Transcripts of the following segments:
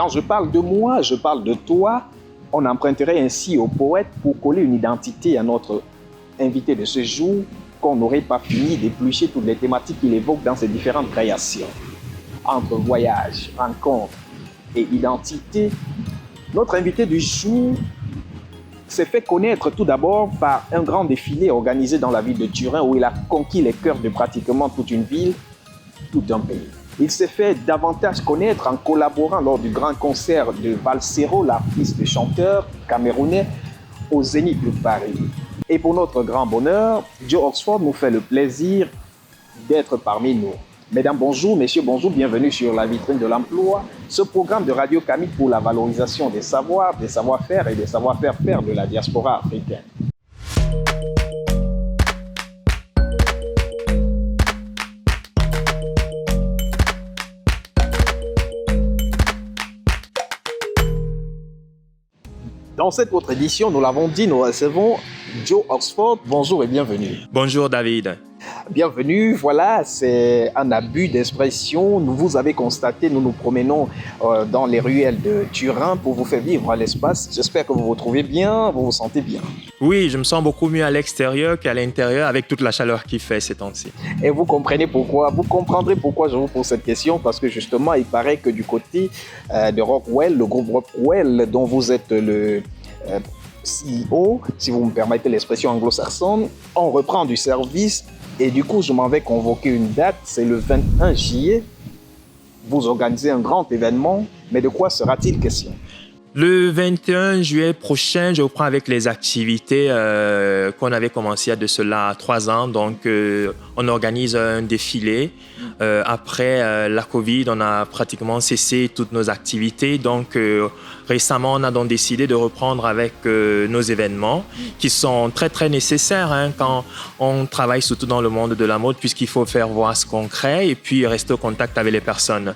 Quand je parle de moi, je parle de toi. On emprunterait ainsi au poète pour coller une identité à notre invité de ce jour, qu'on n'aurait pas fini d'éplucher toutes les thématiques qu'il évoque dans ses différentes créations. Entre voyage, rencontre et identité, notre invité du jour s'est fait connaître tout d'abord par un grand défilé organisé dans la ville de Turin où il a conquis les cœurs de pratiquement toute une ville, tout un pays. Il s'est fait davantage connaître en collaborant lors du grand concert de Valsero, l'artiste chanteur camerounais, au Zénith de Paris. Et pour notre grand bonheur, Joe Oxford nous fait le plaisir d'être parmi nous. Mesdames, bonjour, messieurs, bonjour, bienvenue sur la vitrine de l'emploi, ce programme de Radio Camille pour la valorisation des savoirs, des savoir-faire et des savoir-faire de la diaspora africaine. Dans cette autre édition, nous l'avons dit, nous recevons Joe Oxford. Bonjour et bienvenue. Bonjour David. Bienvenue, voilà, c'est un abus d'expression. Vous avez constaté, nous nous promenons dans les ruelles de Turin pour vous faire vivre à l'espace. J'espère que vous vous trouvez bien, vous vous sentez bien. Oui, je me sens beaucoup mieux à l'extérieur qu'à l'intérieur avec toute la chaleur qu'il fait ces temps-ci. Et vous comprenez pourquoi, vous comprendrez pourquoi je vous pose cette question, parce que justement, il paraît que du côté de Rockwell, le groupe Rockwell, dont vous êtes le CEO, si vous me permettez l'expression anglo-saxonne, on reprend du service. Et du coup, je m'en vais convoquer une date, c'est le 21 juillet. Vous organisez un grand événement, mais de quoi sera-t-il question ? Le 21 juillet prochain, je reprends avec les activités qu'on avait commencé il y a de cela 3 ans. Donc, on organise un défilé. Après la Covid, on a pratiquement cessé toutes nos activités. Donc, récemment, on a donc décidé de reprendre avec nos événements qui sont très, très nécessaires quand on travaille surtout dans le monde de la mode puisqu'il faut faire voir ce qu'on crée et puis rester au contact avec les personnes.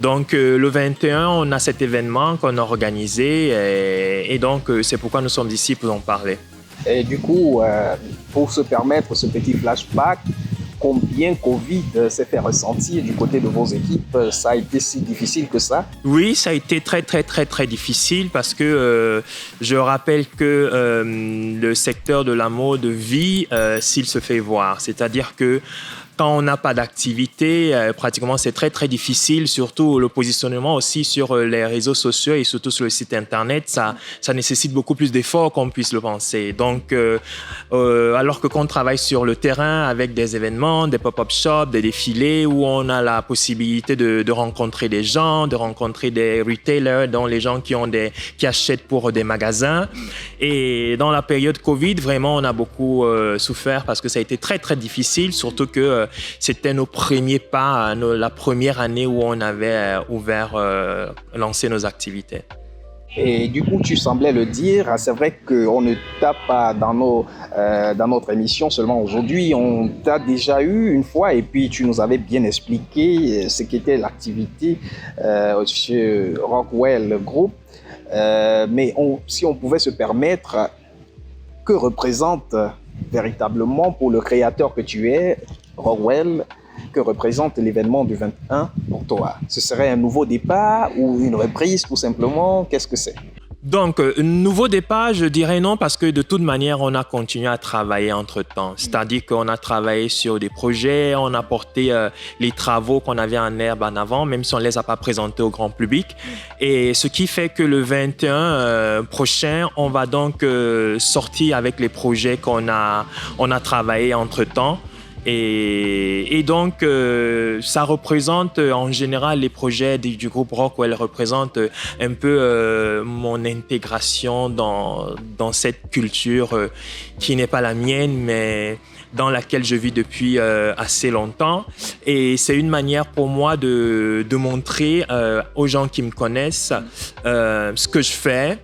Donc, le 21, on a cet événement qu'on a organisé et donc, c'est pourquoi nous sommes ici pour en parler. Et du coup, pour se permettre ce petit flashback, combien Covid s'est fait ressentir du côté de vos équipes? Ça a été si difficile que ça? Oui, ça a été très, très, très, très difficile parce que je rappelle que le secteur de la mode vit s'il se fait voir. C'est-à-dire que quand on n'a pas d'activité, pratiquement c'est très très difficile, surtout le positionnement aussi sur les réseaux sociaux et surtout sur le site internet, ça nécessite beaucoup plus d'efforts qu'on puisse le penser. Donc, alors que quand on travaille sur le terrain avec des événements, des pop-up shops, des défilés où on a la possibilité de rencontrer des gens, de rencontrer des retailers, dont les gens qui achètent pour des magasins. Et dans la période Covid, vraiment, on a beaucoup souffert parce que ça a été très très difficile, surtout que c'était nos premiers pas, la première année où on avait lancé nos activités. Et du coup, tu semblais le dire, c'est vrai qu'on ne t'a pas dans notre émission seulement aujourd'hui, on t'a déjà eu une fois et puis tu nous avais bien expliqué ce qu'était l'activité chez Rockwell Group. Mais si on pouvait se permettre, que représente véritablement pour le créateur que tu es, Rockwell, que représente l'événement du 21 pour toi? Ce serait un nouveau départ ou une reprise tout simplement? Qu'est-ce que c'est? Donc, nouveau départ, je dirais non, parce que de toute manière, on a continué à travailler entre-temps. C'est-à-dire qu'on a travaillé sur des projets, on a porté les travaux qu'on avait en herbe en avant, même si on ne les a pas présentés au grand public. Et ce qui fait que le 21 prochain, on va donc sortir avec les projets qu'on a travaillé entre-temps. Et donc, ça représente en général les projets du groupe Rockwell représentent un peu mon intégration dans cette culture qui n'est pas la mienne, mais dans laquelle je vis depuis assez longtemps. Et c'est une manière pour moi de montrer aux gens qui me connaissent ce que je fais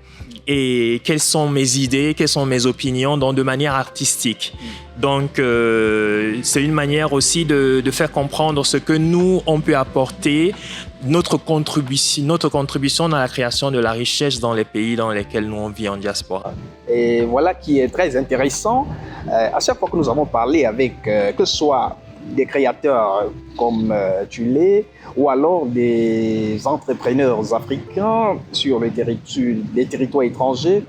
et quelles sont mes idées, quelles sont mes opinions, donc de manière artistique. Donc, c'est une manière aussi de faire comprendre ce que nous, on peut apporter, notre contribution dans la création de la richesse dans les pays dans lesquels nous on vit en diaspora. Et voilà qui est très intéressant. À chaque fois que nous avons parlé avec, que ce soit des créateurs comme tu l'es, ou alors des entrepreneurs africains sur les territoires étrangers,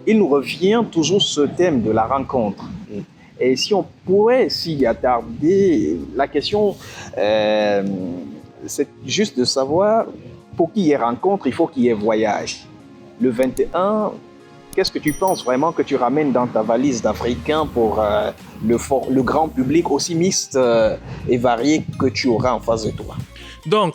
il nous revient toujours ce thème de la rencontre. Et si on pourrait s'y attarder, la question, c'est juste de savoir, pour qu'il y ait rencontre, il faut qu'il y ait voyage. Le 21, qu'est-ce que tu penses vraiment que tu ramènes dans ta valise d'Africain pour le grand public aussi mixte et varié que tu auras en face de toi? Donc,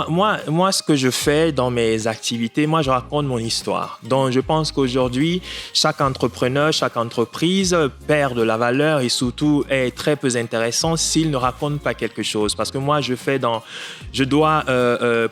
moi, ce que je fais dans mes activités, moi, je raconte mon histoire. Donc, je pense qu'aujourd'hui, chaque entrepreneur, chaque entreprise perd de la valeur et surtout est très peu intéressant s'il ne raconte pas quelque chose. Parce que moi, je dois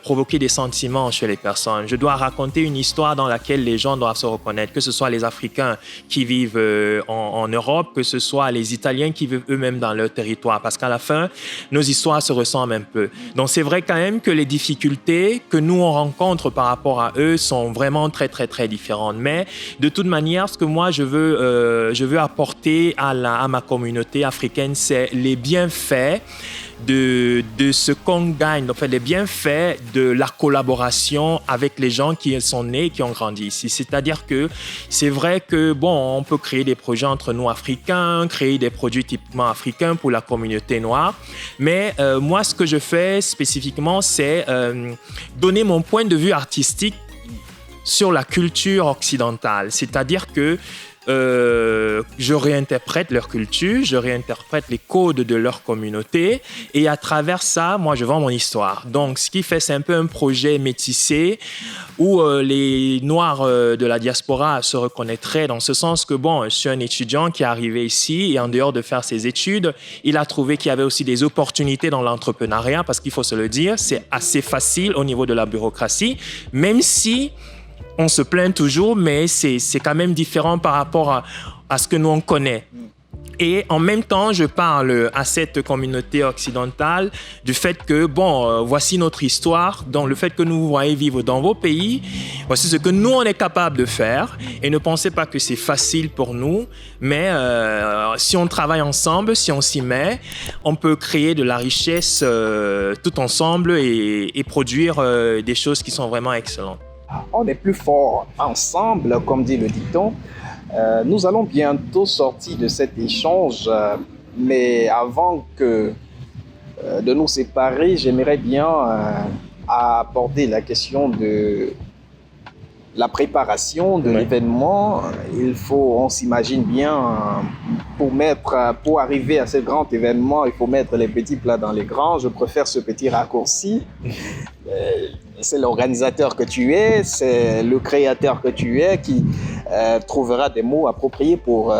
provoquer des sentiments chez les personnes. Je dois raconter une histoire dans laquelle les gens doivent se reconnaître, que ce soit les Africains qui vivent en Europe, que ce soit les Italiens qui vivent eux-mêmes dans leur territoire. Parce qu'à la fin, nos histoires se ressemblent un peu. Donc, c'est vrai quand même que les difficultés que nous on rencontre par rapport à eux sont vraiment très très très différentes. Mais de toute manière, ce que moi je veux apporter à ma communauté africaine, c'est les bienfaits de ce qu'on gagne, en fait, les bienfaits de la collaboration avec les gens qui sont nés et qui ont grandi ici. C'est-à-dire que c'est vrai que, on peut créer des projets entre nous Africains, créer des produits typiquement africains pour la communauté noire, mais moi, ce que je fais spécifiquement, c'est donner mon point de vue artistique sur la culture occidentale. C'est-à-dire que je réinterprète leur culture, je réinterprète les codes de leur communauté et à travers ça, moi, je vends mon histoire. Donc, ce qui fait, c'est un peu un projet métissé où les Noirs de la diaspora se reconnaîtraient dans ce sens que, je suis un étudiant qui est arrivé ici et en dehors de faire ses études, il a trouvé qu'il y avait aussi des opportunités dans l'entrepreneuriat parce qu'il faut se le dire, c'est assez facile au niveau de la bureaucratie, même si on se plaint toujours, mais c'est quand même différent par rapport à ce que nous on connaît. Et en même temps, je parle à cette communauté occidentale du fait que, voici notre histoire, donc le fait que nous vous voyez vivre dans vos pays, voici ce que nous, on est capable de faire. Et ne pensez pas que c'est facile pour nous, mais si on travaille ensemble, si on s'y met, on peut créer de la richesse tout ensemble et produire des choses qui sont vraiment excellentes. On est plus fort ensemble, comme dit le dicton. Nous allons bientôt sortir de cet échange, mais avant de nous séparer, j'aimerais bien aborder la question de la préparation de l'événement. On s'imagine bien, pour arriver à ce grand événement, il faut mettre les petits plats dans les grands. Je préfère ce petit raccourci. C'est l'organisateur que tu es, c'est le créateur que tu es qui trouvera des mots appropriés pour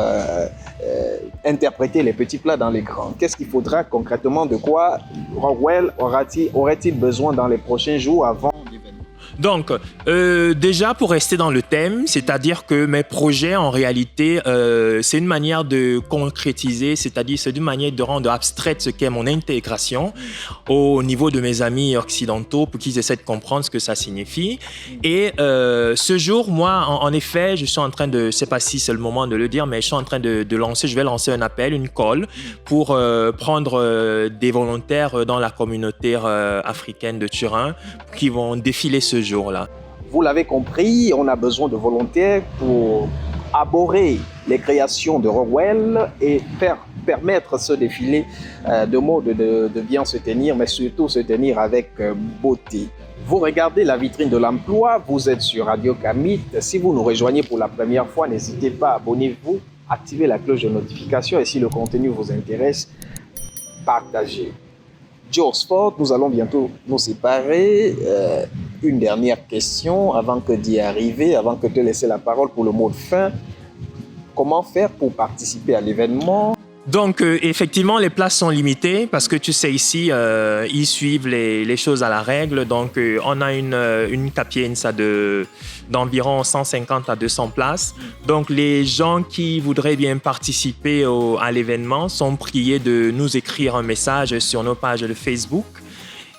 interpréter les petits plats dans les grands. Qu'est-ce qu'il faudra concrètement? De quoi Rockwell aurait-il besoin dans les prochains jours avant l'événement? Donc, déjà pour rester dans le thème, c'est-à-dire que mes projets, en réalité, c'est une manière de concrétiser, c'est-à-dire c'est une manière de rendre abstraite ce qu'est mon intégration au niveau de mes amis occidentaux pour qu'ils essaient de comprendre ce que ça signifie. Et ce jour, moi, en effet, je suis en train de, je ne sais pas si c'est le moment de le dire, mais je suis en train de lancer, je vais lancer un appel, une call pour prendre des volontaires dans la communauté africaine de Turin qui vont défiler ce jour-là. Vous l'avez compris, on a besoin de volontaires pour aborder les créations de Rockwell et permettre ce défilé de mode de bien se tenir, mais surtout se tenir avec beauté. Vous regardez la vitrine de l'emploi, vous êtes sur Radio Kamit. Si vous nous rejoignez pour la première fois, n'hésitez pas, abonnez-vous, activez la cloche de notification et si le contenu vous intéresse, partagez. Joe Sport, nous allons bientôt nous séparer. Une dernière question avant d'y arriver, avant que de te laisser la parole pour le mot de fin. Comment faire pour participer à l'événement? Donc, effectivement, les places sont limitées parce que tu sais, ici, ils suivent les choses à la règle. Donc, on a une capienza d'environ 150 à 200 places. Donc, les gens qui voudraient bien participer à l'événement sont priés de nous écrire un message sur nos pages de Facebook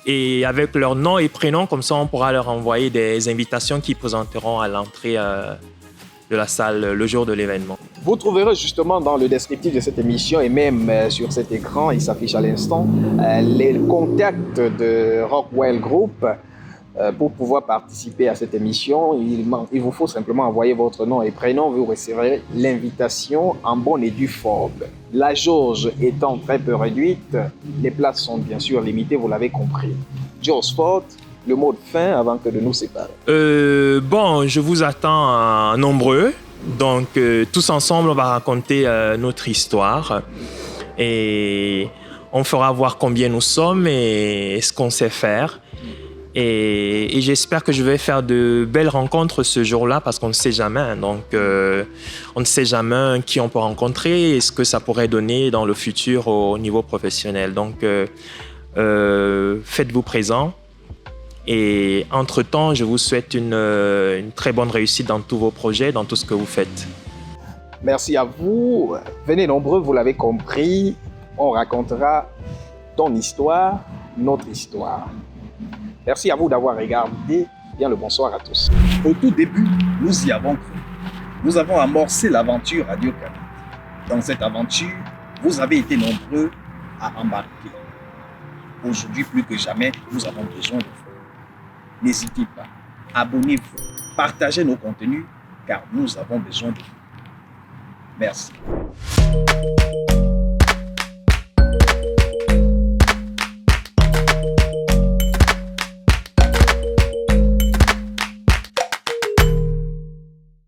et avec leur nom et prénom. Comme ça, on pourra leur envoyer des invitations qu'ils présenteront à l'entrée de la salle le jour de l'événement. Vous trouverez justement dans le descriptif de cette émission et même sur cet écran, il s'affiche à l'instant, les contacts de Rockwell Group. Pour pouvoir participer à cette émission, il vous faut simplement envoyer votre nom et prénom. Vous recevrez l'invitation en bonne et due forme. La jauge étant très peu réduite, les places sont bien sûr limitées, vous l'avez compris. Joe Sport, le mot de fin avant que de nous séparer. Bon, je vous attends nombreux. Donc, tous ensemble, on va raconter notre histoire. Et on fera voir combien nous sommes et ce qu'on sait faire. Et j'espère que je vais faire de belles rencontres ce jour-là parce qu'on ne sait jamais. Donc, on ne sait jamais qui on peut rencontrer et ce que ça pourrait donner dans le futur au niveau professionnel. Donc, faites-vous présent. Et entre-temps, je vous souhaite une très bonne réussite dans tous vos projets, dans tout ce que vous faites. Merci à vous. Venez nombreux, vous l'avez compris. On racontera ton histoire, notre histoire. Merci à vous d'avoir regardé. Bien le bonsoir à tous. Au tout début, nous y avons cru. Nous avons amorcé l'aventure Radio-Canada. Dans cette aventure, vous avez été nombreux à embarquer. Aujourd'hui, plus que jamais, nous avons besoin de vous. N'hésitez pas, abonnez-vous, partagez nos contenus, car nous avons besoin de vous. Merci.